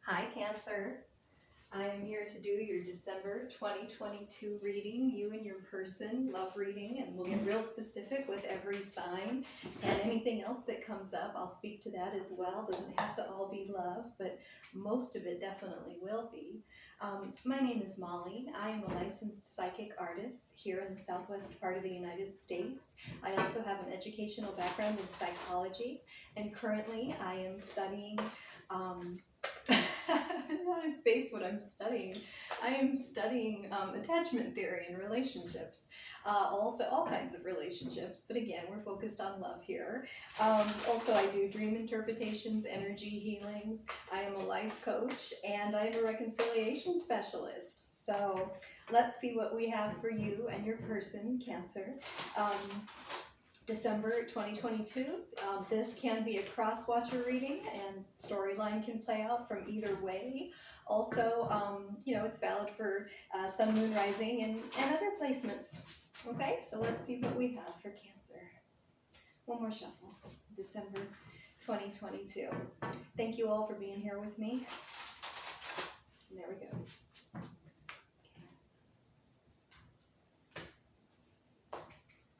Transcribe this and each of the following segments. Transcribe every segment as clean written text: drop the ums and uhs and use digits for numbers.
Hi, Cancer. I am here to do your December 2022 reading, you and your person, love reading, and we'll get real specific with every sign and anything else that comes up. I'll speak to that as well. Doesn't have to all be love, but most of it definitely will be. My name is Molly. I am a licensed psychic artist here in the southwest part of the United States. I also have an educational background in psychology, and currently I am studying I don't know how to space what I'm studying. I am studying attachment theory and relationships. Also, all kinds of relationships, but again, we're focused on love here. Also, I do dream interpretations, energy healings. I am a life coach, and I am a reconciliation specialist. So, let's see what we have for you and your person, Cancer. December 2022. This can be a cross-watcher reading, and storyline can play out from either way. Also, it's valid for sun, moon, rising, and other placements. Okay, so let's see what we have for Cancer. One more shuffle. December 2022. Thank you all for being here with me. And there we go.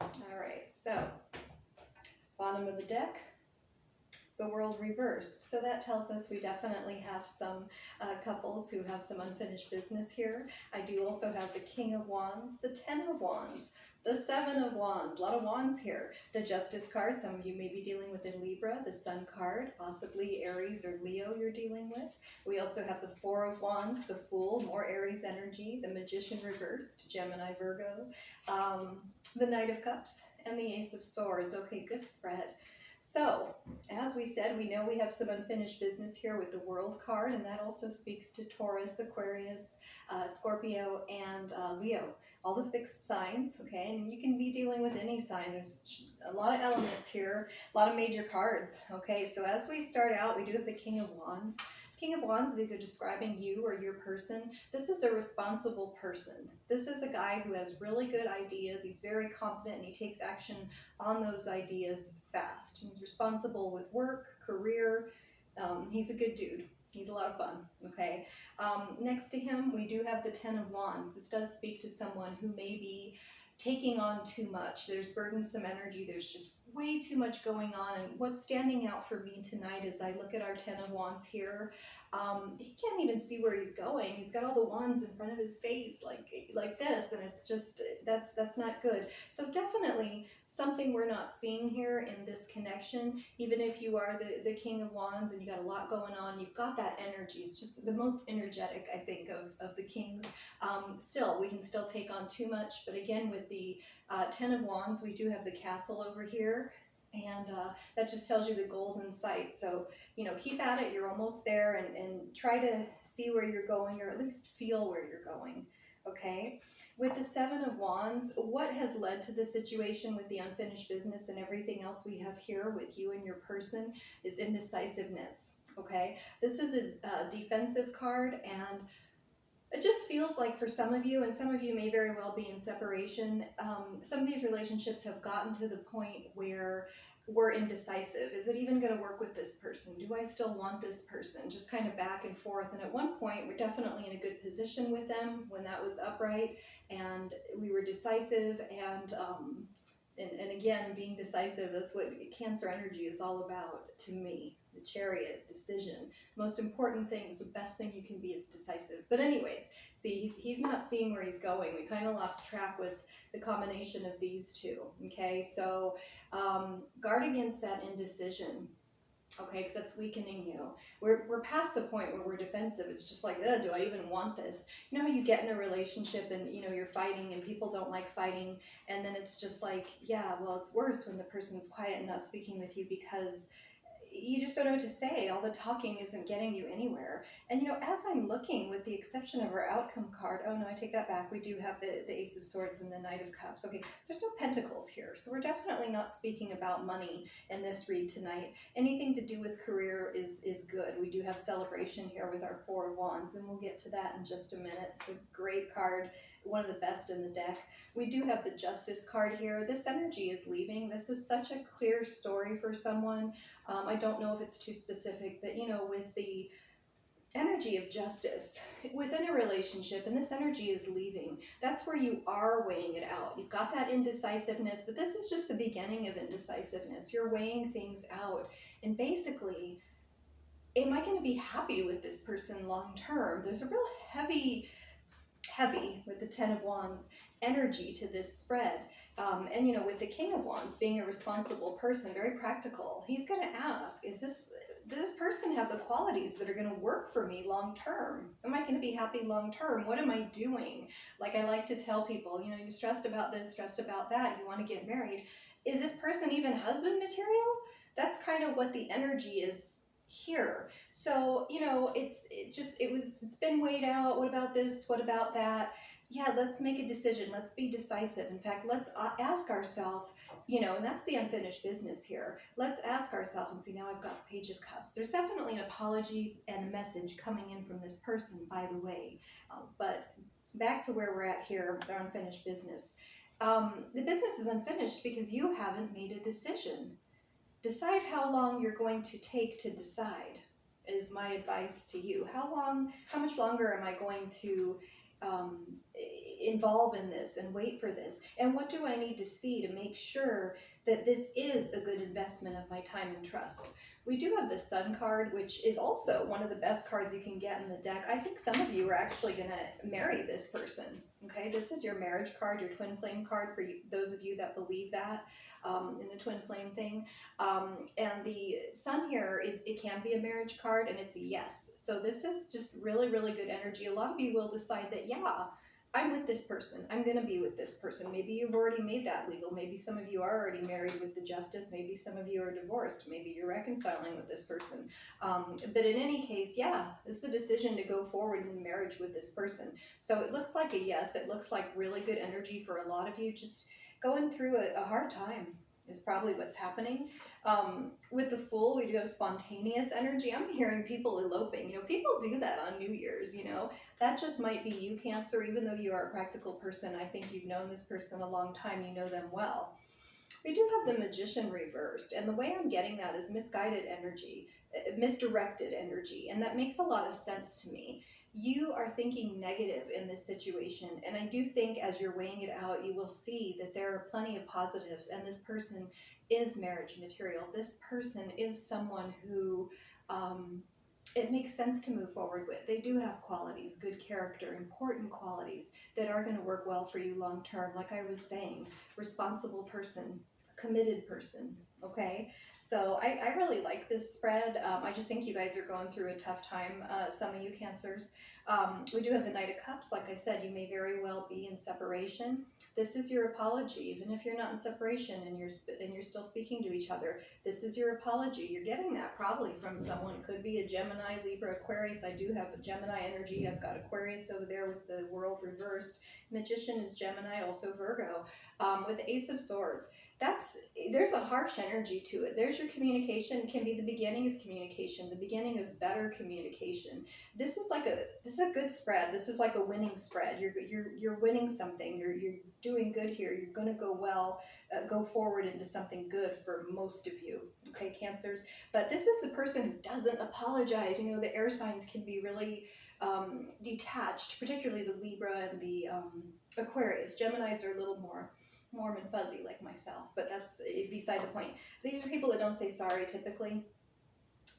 All right, so bottom of the deck, the world reversed. So that tells us we definitely have some couples who have some unfinished business here. I do also have the King of Wands, the Ten of Wands, the Seven of Wands, a lot of wands here. The Justice card, some of you may be dealing with in Libra, the Sun card, possibly Aries or Leo you're dealing with. We also have the Four of Wands, the Fool, more Aries energy, the Magician reversed, Gemini, Virgo, the Knight of Cups, and the Ace of Swords. Okay, good spread. So, as we said, we know we have some unfinished business here with the World card, and that also speaks to Taurus, Aquarius, Scorpio, and Leo. All the fixed signs, okay? And you can be dealing with any sign. There's a lot of elements here, a lot of major cards, okay? So as we start out, we do have the King of Wands. King of Wands is either describing you or your person. This is a responsible person. This is a guy who has really good ideas. He's very confident and he takes action on those ideas fast. He's responsible with work, career. He's a good dude. He's a lot of fun, okay? Next to him, we do have the Ten of Wands. This does speak to someone who may be taking on too much. There's burdensome energy. There's just way too much going on. And what's standing out for me tonight as I look at our Ten of Wands here, he can't even see where he's going. He's got all the wands in front of his face like this, and it's just, that's not good. So definitely something we're not seeing here in this connection. Even if you are the King of Wands and you got a lot going on, you've got that energy. It's just the most energetic, I think, of the kings. Still, we can still take on too much, but again, with the Ten of Wands, we do have the Castle over here, and that just tells you the goal's in sight. So, keep at it. You're almost there, and try to see where you're going, or at least feel where you're going, okay? With the Seven of Wands, what has led to the situation with the unfinished business and everything else we have here with you and your person is indecisiveness, okay? This is a defensive card, and it just feels like for some of you, and some of you may very well be in separation, some of these relationships have gotten to the point where we're indecisive. Is it even going to work with this person? Do I still want this person? Just kind of back and forth. And at one point, we're definitely in a good position with them when that was upright, and we were decisive, and again, being decisive, that's what Cancer energy is all about to me. The Chariot, decision. Most important things, the best thing you can be is decisive. But anyways, see, he's not seeing where he's going. We kind of lost track with the combination of these two, okay? So guard against that indecision, okay, because that's weakening you. We're past the point where we're defensive. It's just like, do I even want this? You know how you get in a relationship and, you're fighting and people don't like fighting, and then it's just like, yeah, well, it's worse when the person's quiet and not speaking with you because you just don't know what to say. All the talking isn't getting you anywhere. And as I'm looking, with the exception of our outcome card, oh no, I take that back. We do have the Ace of Swords and the Knight of Cups. Okay, there's no pentacles here. So we're definitely not speaking about money in this read tonight. Anything to do with career is good. We do have celebration here with our Four of Wands, and we'll get to that in just a minute. It's a great card, one of the best in the deck. We do have the Justice card here. This energy is leaving. This is such a clear story for someone. I don't know if it's too specific, but with energy of justice within a relationship, and this energy is leaving. That's where you are weighing it out. You've got that indecisiveness, but this is just the beginning of indecisiveness. You're weighing things out, and basically, am I going to be happy with this person long term? There's a real heavy with the Ten of Wands energy to this spread. And you know, with the King of Wands being a responsible person, very practical, he's going to ask, does this person have the qualities that are going to work for me long term? Am I going to be happy long term? What am I doing? Like I like to tell people, you know, you're stressed about this, stressed about that, you want to get married. Is this person even husband material? That's kind of what the energy is here. So, you know, it's been weighed out. What about this? What about that? Yeah, let's make a decision. Let's be decisive. In fact, let's ask ourselves, you know, and that's the unfinished business here. Let's ask ourselves and see, now I've got the Page of Cups. There's definitely an apology and a message coming in from this person, by the way. But back to where we're at here, the unfinished business. The business is unfinished because you haven't made a decision. Decide how long you're going to take to decide, is my advice to you. How much longer am I going to involve in this and wait for this? And what do I need to see to make sure that this is a good investment of my time and trust? We do have the Sun card, which is also one of the best cards you can get in the deck. I think some of you are actually going to marry this person. Okay, this is your marriage card, your twin flame card, for you, those of you that believe that in the twin flame thing. And the Sun here it can be a marriage card, and it's a yes. So this is just really, really good energy. A lot of you will decide that, yeah, I'm with this person. I'm going to be with this person. Maybe you've already made that legal. Maybe some of you are already married with the Justice. Maybe some of you are divorced. Maybe you're reconciling with this person. But in any case, yeah, this is a decision to go forward in marriage with this person. So it looks like a yes. It looks like really good energy for a lot of you. Just going through a hard time is probably what's happening. With the Fool, we do have spontaneous energy. I'm hearing people eloping. You know, people do that on New Year's, you know. That just might be you, Cancer. Even though you are a practical person, I think you've known this person a long time. You know them well. We do have the Magician reversed, and the way I'm getting that is misguided energy, misdirected energy, and that makes a lot of sense to me. You are thinking negative in this situation, and I do think as you're weighing it out, you will see that there are plenty of positives, and this person is marriage material. This person is someone who it makes sense to move forward with. They do have qualities, good character, important qualities that are going to work well for you long term. Like I was saying, responsible person, committed person, okay? So I really like this spread. I just think you guys are going through a tough time, some of you Cancers. We do have the Knight of Cups. Like I said, you may very well be in separation. This is your apology, even if you're not in separation and you're still speaking to each other. This is your apology. You're getting that probably from someone. Could be a Gemini, Libra, Aquarius. I do have a Gemini energy. I've got Aquarius over there with the World reversed. Magician is Gemini, also Virgo. With the Ace of Swords, there's a harsh energy to it. There's your communication. It can be the beginning of communication, the beginning of better communication. This is a good spread. This is like a winning spread. You're winning something. You're doing good here. You're going to go forward into something good for most of you. Okay, Cancers. But this is the person who doesn't apologize. You know, the air signs can be really detached, particularly the Libra and the Aquarius. Geminis are a little more warm and fuzzy like myself, but that's beside the point. These are people that don't say sorry typically,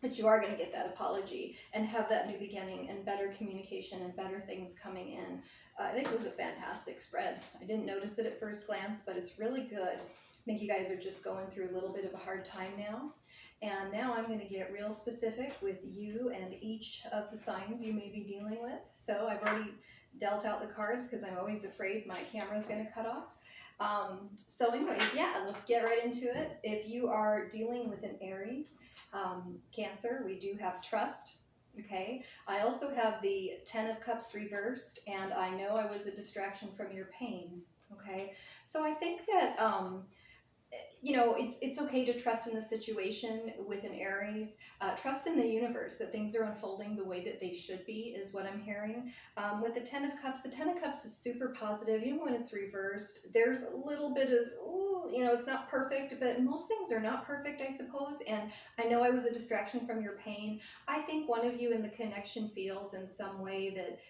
but you are going to get that apology and have that new beginning and better communication and better things coming in. I think it was a fantastic spread. I didn't notice it at first glance, but it's really good. I think you guys are just going through a little bit of a hard time now. And now I'm going to get real specific with you and each of the signs you may be dealing with. So I've already dealt out the cards because I'm always afraid my camera's going to cut off. So anyways, yeah, let's get right into it. If you are dealing with an Aries, Cancer, we do have trust. Okay. I also have the Ten of Cups reversed, and I know I was a distraction from your pain. Okay. So I think that you know, it's okay to trust in the situation with an Aries. Trust in the universe that things are unfolding the way that they should be is what I'm hearing. With the Ten of Cups is super positive. Even when it's reversed, there's a little bit of, ooh, you know, it's not perfect, but most things are not perfect, I suppose. And I know I was a distraction from your pain. I think one of you in the connection feels in some way that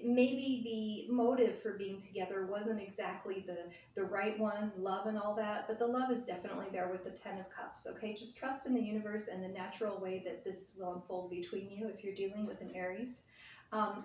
maybe the motive for being together wasn't exactly the right one, love and all that, but the love is definitely there with the Ten of Cups, okay? Just trust in the universe and the natural way that this will unfold between you if you're dealing with an Aries.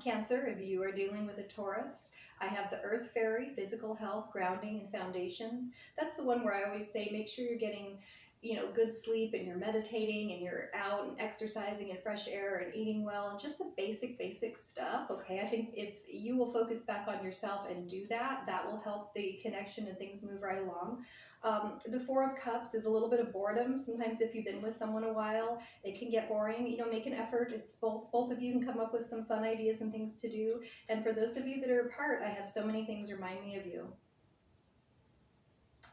Cancer, if you are dealing with a Taurus, I have the Earth Fairy, physical health, grounding, and foundations. That's the one where I always say make sure you're getting, you know, good sleep and you're meditating and you're out and exercising in fresh air and eating well and just the basic stuff. Okay, I think if you will focus back on yourself and do that, that will help the connection and things move right along. The Four of Cups is a little bit of boredom. Sometimes if you've been with someone a while, it can get boring. You know, make an effort. It's both of you can come up with some fun ideas and things to do. And for those of you that are apart, I have so many things remind me of you.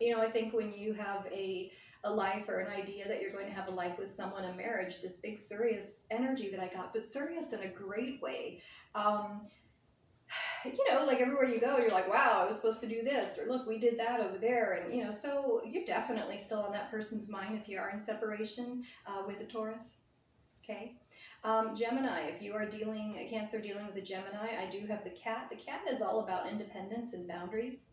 You know, I think when you have a life or an idea that you're going to have a life with someone, a marriage, this big serious energy that I got, but serious in a great way. You know, like everywhere you go, you're like, wow, I was supposed to do this, or look, we did that over there. And, you know, so you're definitely still on that person's mind if you are in separation with a Taurus. Okay. Gemini, if you are a Cancer dealing with a Gemini, I do have the cat. The cat is all about independence and boundaries.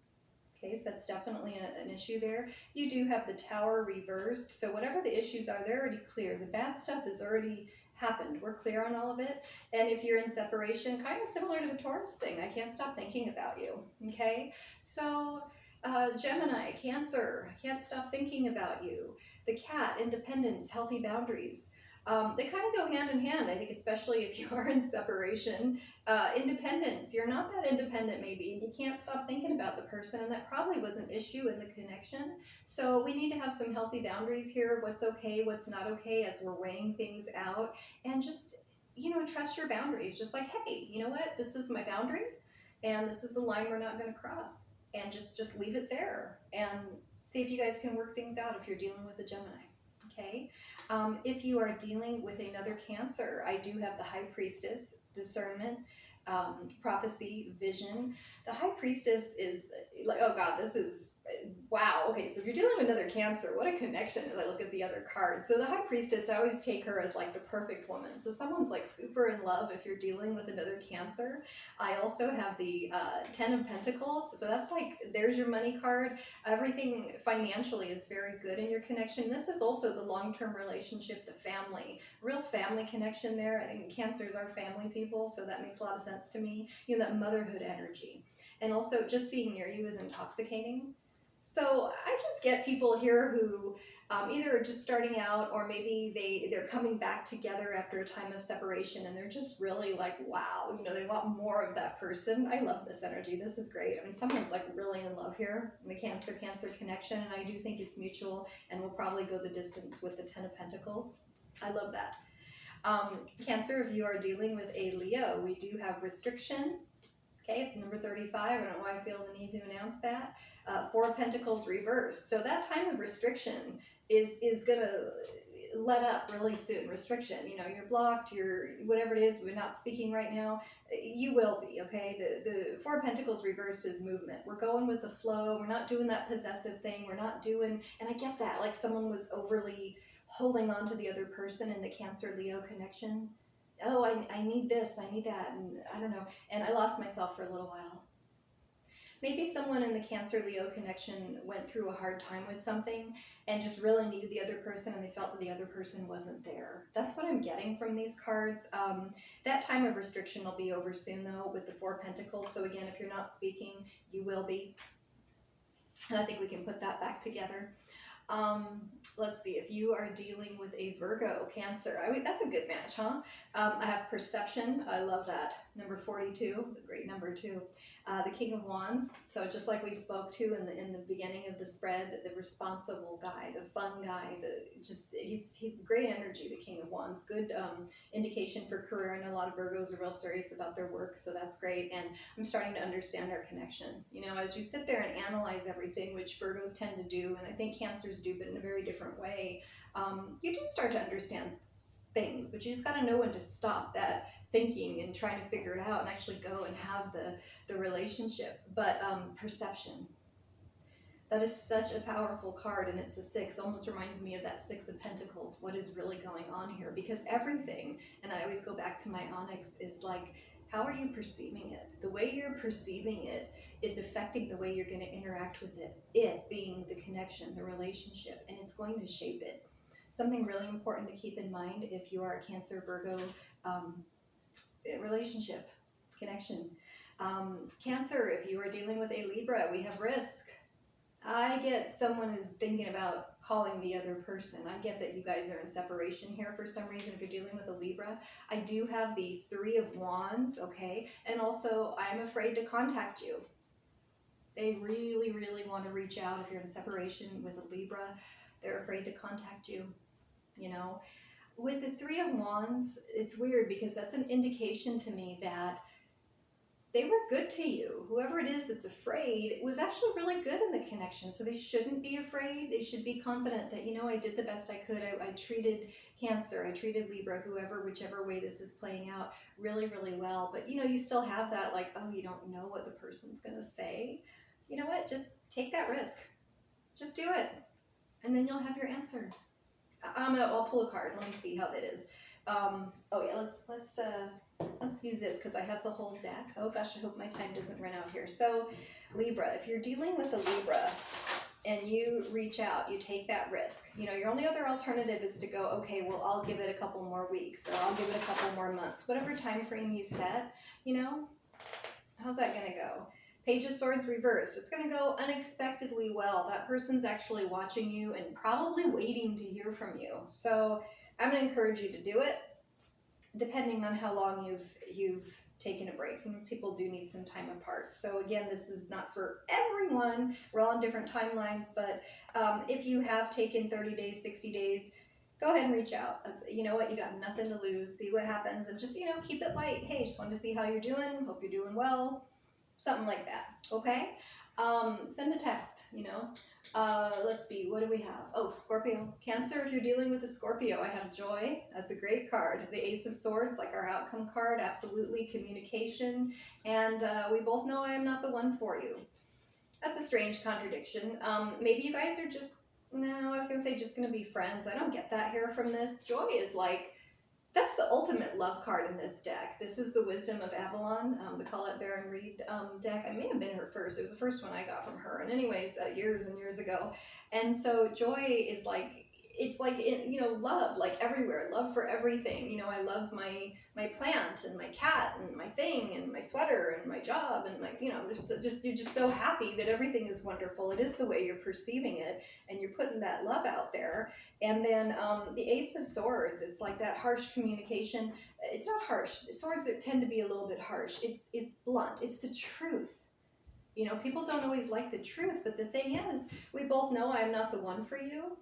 Okay, so that's definitely an issue there. You do have the Tower reversed, so whatever the issues are, they're already clear. The bad stuff has already happened. We're clear on all of it. And if you're in separation, kind of similar to the Taurus thing, I can't stop thinking about you. Okay, so Gemini, Cancer, I can't stop thinking about you. The cat, independence, healthy boundaries. They kind of go hand in hand, I think, especially if you are in separation. Independence, you're not that independent maybe, and you can't stop thinking about the person, and that probably was an issue in the connection. So we need to have some healthy boundaries here, what's okay, what's not okay, as we're weighing things out, and just, you know, trust your boundaries. Just like, hey, you know what, this is my boundary, and this is the line we're not going to cross, and just leave it there, and see if you guys can work things out if you're dealing with a Gemini. Okay, if you are dealing with another Cancer, I do have the High Priestess, discernment, prophecy, vision. The High Priestess is like, oh God, this is wow. Okay, so if you're dealing with another Cancer, what a connection as I look at the other cards. So the High Priestess, I always take her as like the perfect woman. So someone's like super in love if you're dealing with another Cancer. I also have the Ten of Pentacles. So that's like, there's your money card. Everything financially is very good in your connection. This is also the long-term relationship, the family, real family connection there. I think Cancers are family people, so that makes a lot of sense to me. You know, that motherhood energy. And also just being near you is intoxicating. So I just get people here who either are just starting out, or maybe they're coming back together after a time of separation, and they're just really like, wow, you know, they want more of that person. I love this energy. This is great. I mean, someone's like really in love here in the Cancer connection, and I do think it's mutual, and we'll probably go the distance with the Ten of Pentacles. I love that. Cancer, if you are dealing with a Leo, we do have restriction. Okay, it's number 35. I don't know why I feel the need to announce that. Four of Pentacles reversed. So that time of restriction is going to let up really soon. Restriction, you know, you're blocked, you're whatever it is, we're not speaking right now. You will be, okay? The Four of Pentacles reversed is movement. We're going with the flow. We're not doing that possessive thing. We're not doing, and I get that, like someone was overly holding on to the other person in the Cancer-Leo connection. Oh, I need this, I need that, and I don't know. And I lost myself for a little while. Maybe someone in the Cancer-Leo connection went through a hard time with something and just really needed the other person, and they felt that the other person wasn't there. That's what I'm getting from these cards. That time of restriction will be over soon, though, with the Four of Pentacles. So again, if you're not speaking, you will be. And I think we can put that back together. Let's see, if you are dealing with a Virgo Cancer, I mean, that's a good match, huh? I have perception. I love that. number 42, the great number too. The King of Wands. So just like we spoke to in the beginning of the spread, the responsible guy, the fun guy, he's great energy. The King of Wands, good indication for career. I know a lot of Virgos are real serious about their work, so that's great. And I'm starting to understand our connection. You know, as you sit there and analyze everything, which Virgos tend to do, and I think Cancers do, but in a very different way, you do start to understand things, but you just got to know when to stop that thinking and trying to figure it out and actually go and have the relationship. But perception, that is such a powerful card, and it's a 6. Almost reminds me of that 6 of Pentacles. What is really going on here? Because everything, and I always go back to my onyx, is like, how are you perceiving it? The way you're perceiving it is affecting the way you're going to interact with it. It being the connection, the relationship, and it's going to shape it. Something really important to keep in mind if you are a Cancer, Virgo, relationship, connection. Cancer, if you are dealing with a Libra, we have risk. I get someone is thinking about calling the other person. I get that you guys are in separation here for some reason if you're dealing with a Libra. I do have the 3 of Wands, okay? And also, I'm afraid to contact you. They really, really want to reach out. If you're in separation with a Libra, they're afraid to contact you, you know? With the 3 of Wands, it's weird because that's an indication to me that they were good to you. Whoever it is that's afraid was actually really good in the connection. So they shouldn't be afraid. They should be confident that, you know, I did the best I could. I treated Cancer, I treated Libra, whichever way this is playing out, really, really well. But, you know, you still have that like, oh, you don't know what the person's going to say. You know what? Just take that risk. Just do it. And then you'll have your answer. I'll pull a card. Let me see how that is. Oh yeah, let's use this because I have the whole deck. Oh gosh, I hope my time doesn't run out here. So Libra, if you're dealing with a Libra and you reach out, you take that risk. You know, your only other alternative is to go, okay, well, I'll give it a couple more weeks or I'll give it a couple more months, whatever time frame you set. You know, how's that gonna go? Page of Swords reversed. It's going to go unexpectedly well. That person's actually watching you and probably waiting to hear from you. So I'm going to encourage you to do it, depending on how long you've taken a break. Some people do need some time apart. So again, this is not for everyone. We're all on different timelines, but if you have taken 30 days, 60 days, go ahead and reach out. You know what? You got nothing to lose. See what happens and just, you know, keep it light. Hey, just wanted to see how you're doing. Hope you're doing well. Something like that, okay? Send a text, you know. Let's see, what do we have? Oh, Scorpio. Cancer, if you're dealing with a Scorpio, I have Joy. That's a great card. The Ace of Swords, like our outcome card, absolutely communication. And we both know I am not the one for you. That's a strange contradiction. Maybe you guys are just, no, I was going to say just going to be friends. I don't get that here from this. Joy is like, that's the ultimate love card in this deck. This is the Wisdom of Avalon, the Colette Baron Reid deck. I may have been her first. It was the first one I got from her. And anyways, years and years ago. And so Joy is like, it's like, you know, love, like everywhere. Love for everything. You know, I love my plant and my cat and my thing and my sweater and my job and my, you know, you're just so happy that everything is wonderful. It is the way you're perceiving it and you're putting that love out there. And then the Ace of Swords, it's like that harsh communication. It's not harsh. Swords tend to be a little bit harsh. It's blunt. It's the truth. You know, people don't always like the truth, but the thing is, we both know I'm not the one for you.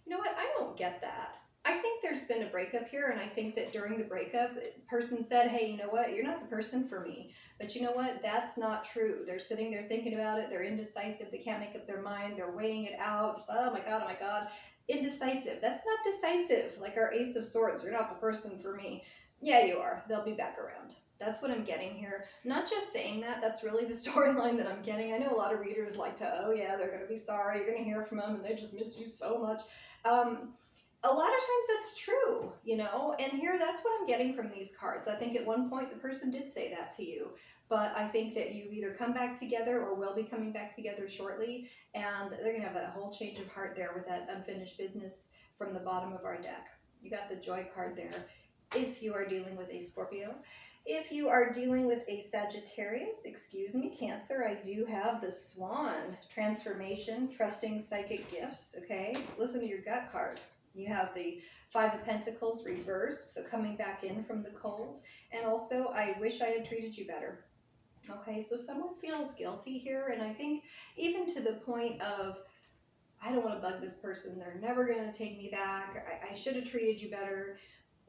You know what? I don't get that. I think there's been a breakup here, and I think that during the breakup, the person said, hey, you know what? You're not the person for me. But you know what? That's not true. They're sitting there thinking about it. They're indecisive. They can't make up their mind. They're weighing it out. Just, oh my God. Indecisive. That's not decisive. Like our Ace of Swords. You're not the person for me. Yeah, you are. They'll be back around. That's what I'm getting here. Not just saying that. That's really the storyline that I'm getting. I know a lot of readers like to, oh yeah, they're going to be sorry. You're going to hear from them, and they just miss you so much. A lot of times that's true, you know, and here that's what I'm getting from these cards. I think at one point the person did say that to you, but I think that you either come back together or will be coming back together shortly, and they're going to have that whole change of heart there with that unfinished business from the bottom of our deck. You got the Joy card there if you are dealing with a Scorpio. If you are dealing with a Sagittarius, Cancer, I do have the Swan, transformation, trusting psychic gifts, okay? Listen to your gut card. You have the Five of Pentacles reversed, so coming back in from the cold. And also, I wish I had treated you better. Okay, so someone feels guilty here, and I think even to the point of, I don't want to bug this person, they're never going to take me back, I should have treated you better.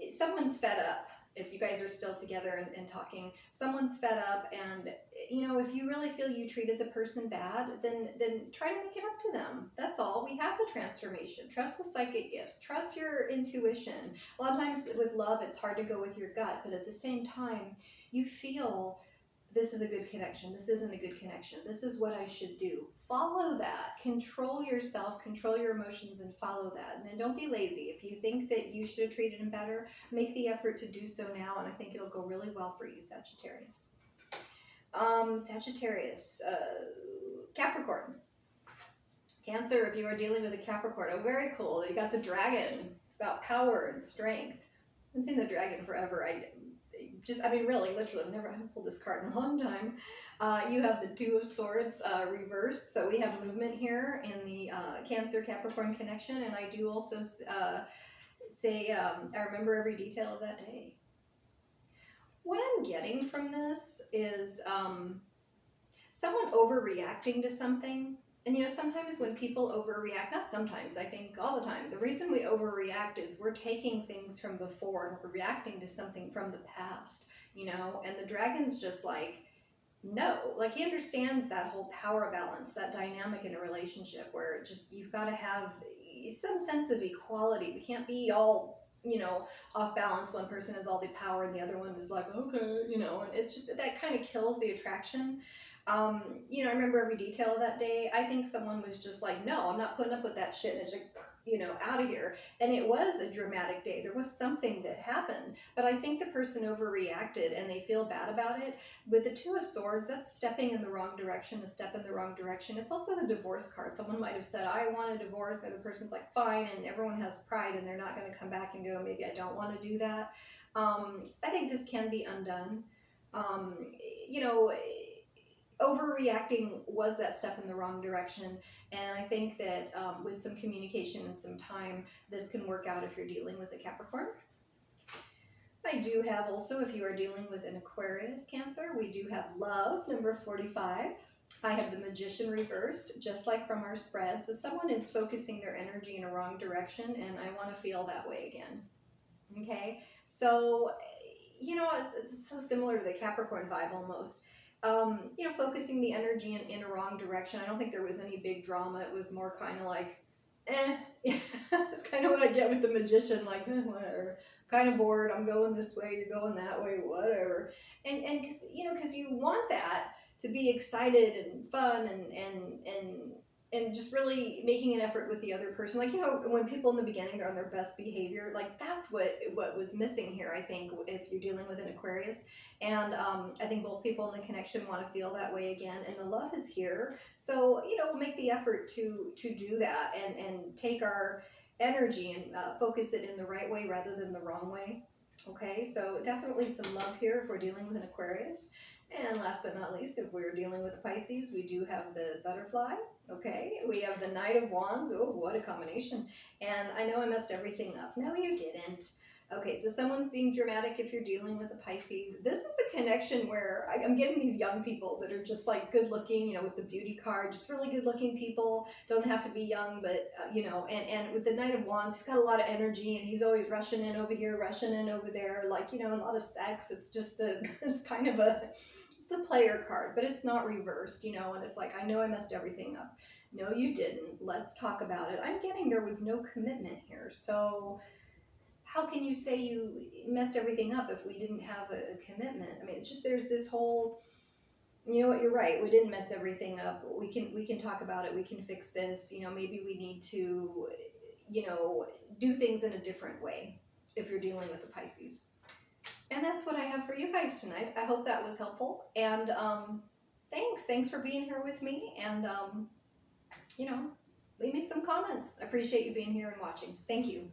Someone's fed up. If you guys are still together and talking, someone's fed up, and you know, if you really feel you treated the person bad, then try to make it up to them. That's all. We have the transformation. Trust the psychic gifts. Trust your intuition. A lot of times with love, it's hard to go with your gut, but at the same time, you feel this is a good connection, this isn't a good connection, this is what I should do. Follow that. Control yourself, control your emotions, and follow that. And then don't be lazy. If you think that you should have treated him better, make the effort to do so now, and I think it'll go really well for you, Sagittarius. Sagittarius, Capricorn. Cancer, if you are dealing with a Capricorn, oh, very cool. You got the dragon. It's about power and strength. I haven't seen the dragon forever. I mean, really, literally, I haven't pulled this card in a long time. You have the Two of Swords reversed, so we have movement here in the Cancer-Capricorn connection, and I do also say, I remember every detail of that day. What I'm getting from this is someone overreacting to something. And you know, sometimes when people overreact, not sometimes, I think all the time, the reason we overreact is we're taking things from before and we're reacting to something from the past, you know, and the dragon's just like, no, like he understands that whole power balance, that dynamic in a relationship where just, you've got to have some sense of equality. We can't be all, you know, off balance. One person has all the power and the other one is like, okay, you know, and it's just, that kind of kills the attraction. You know, I remember every detail of that day. I think someone was just like, no, I'm not putting up with that shit. And it's like, you know, out of here. And it was a dramatic day. There was something that happened, but I think the person overreacted and they feel bad about it. With the Two of Swords, that's stepping in the wrong direction, a step in the wrong direction. It's also the divorce card. Someone might have said, I want a divorce. And the other person's like, fine. And everyone has pride and they're not going to come back and go, maybe I don't want to do that. I think this can be undone. You know, overreacting was that step in the wrong direction, and I think that with some communication and some time, this can work out if you're dealing with a Capricorn. I do have also, if you are dealing with an Aquarius, Cancer, we do have love, number 45. I have the Magician reversed, just like from our spread. So someone is focusing their energy in a wrong direction, and I want to feel that way again. Okay, so, you know, it's so similar to the Capricorn vibe almost. You know, focusing the energy in a wrong direction. I don't think there was any big drama. It was more kind of like, It's kind of what I get with the Magician, like, whatever. Kind of bored. I'm going this way. You're going that way. Whatever. And because you want that to be excited and fun and just really making an effort with the other person. Like, when people in the beginning, they're on their best behavior, like that's what was missing here, I think, if you're dealing with an Aquarius. And I think both people in the connection want to feel that way again, and the love is here. So, we'll make the effort to do that and take our energy and focus it in the right way rather than the wrong way. Okay, so definitely some love here if we're dealing with an Aquarius. And last but not least, if we're dealing with Pisces, we do have the butterfly. Okay, we have the Knight of Wands. Oh, what a combination. And I know I messed everything up. No, you didn't. Okay, so someone's being dramatic if you're dealing with a Pisces. This is a connection where I'm getting these young people that are just like good looking, with the beauty card, just really good looking people. Don't have to be young, but, and with the Knight of Wands, he's got a lot of energy and he's always rushing in over here, rushing in over there, like, a lot of sex. It's just it's kind of it's the player card, but it's not reversed, and it's like, I know I messed everything up. No, you didn't. Let's talk about it. I'm getting there was no commitment here. So how can you say you messed everything up if we didn't have a commitment? I mean, it's just, there's this whole, you know what, you're right. We didn't mess everything up. We can talk about it. We can fix this. Maybe we need to, do things in a different way if you're dealing with a Pisces. And that's what I have for you guys tonight. I hope that was helpful. And thanks for being here with me. And, leave me some comments. I appreciate you being here and watching. Thank you.